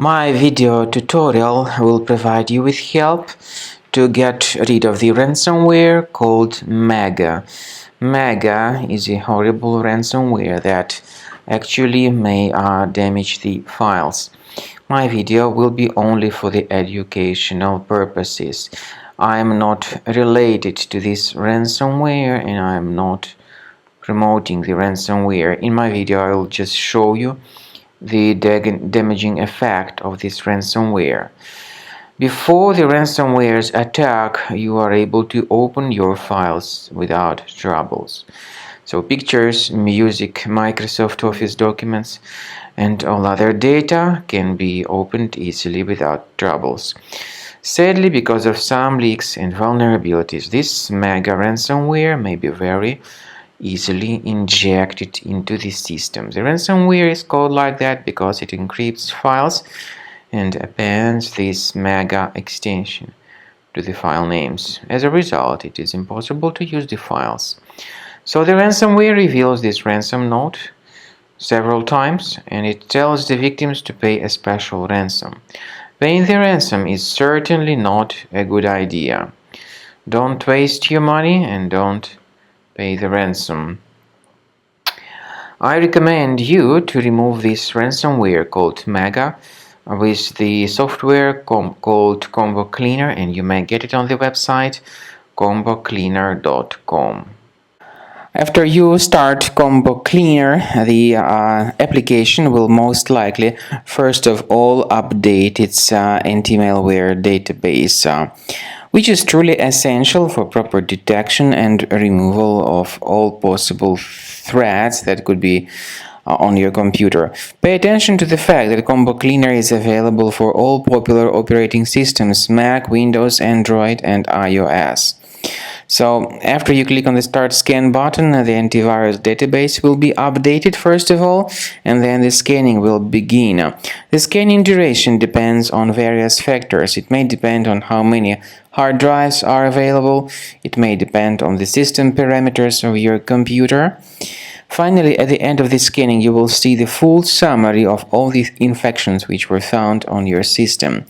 My video tutorial will provide you with help to get rid of the ransomware called MAGA. MAGA is a horrible ransomware that actually may damage the files. My video will be only for the educational purposes. I am not related to this ransomware and I am not promoting the ransomware. In my video I will just show you the damaging effect of this ransomware. Before the ransomware's attack, you are able to open your files without troubles. So pictures, music, Microsoft Office documents, and all other data can be opened easily without troubles. Sadly, because of some leaks and vulnerabilities, this MAGA ransomware may be very easily injected into the system. The ransomware is called like that because it encrypts files and appends this MAGA extension to the file names. As a result, it is impossible to use the files. So the ransomware reveals this ransom note several times and it tells the victims to pay a special ransom. Paying the ransom is certainly not a good idea. Don't waste your money and don't pay the ransom. I recommend you to remove this ransomware called MAGA with the software called Combo Cleaner, and you may get it on the website combocleaner.com. After you start Combo Cleaner, the application will most likely first of all update its anti-malware database, which is truly essential for proper detection and removal of all possible threats that could be on your computer. Pay attention to the fact that Combo Cleaner is available for all popular operating systems: Mac, Windows, Android, and iOS. So after you click on the Start Scan button, the antivirus database will be updated first of all, and then the scanning will begin. The scanning duration depends on various factors. It may depend on how many hard drives are available. It may depend on the system parameters of your computer. Finally, at the end of the scanning, you will see the full summary of all the infections which were found on your system.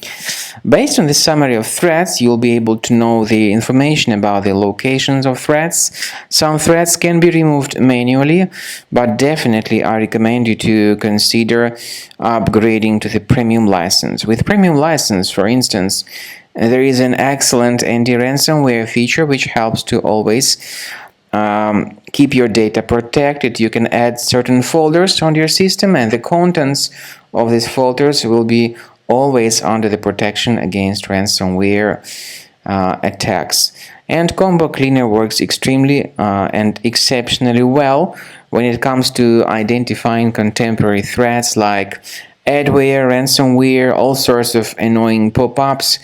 Based on the summary of threats, you will be able to know the information about the locations of threats. Some threats can be removed manually, but definitely I recommend you to consider upgrading to the premium license. With premium license, for instance, there is an excellent anti-ransomware feature which helps to always keep your data protected. You can add certain folders on your system and the contents of these folders will be always under the protection against ransomware attacks. And Combo Cleaner works extremely and exceptionally well when it comes to identifying contemporary threats like adware, ransomware, all sorts of annoying pop-ups.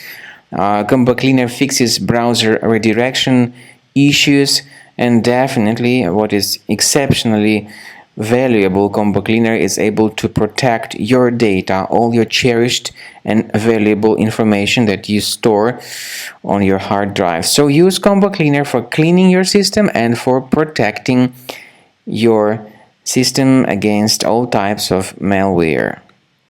Combo Cleaner fixes browser redirection issues. And definitely, what is exceptionally valuable, Combo Cleaner is able to protect your data, all your cherished and valuable information that you store on your hard drive. So use Combo Cleaner for cleaning your system and for protecting your system against all types of malware.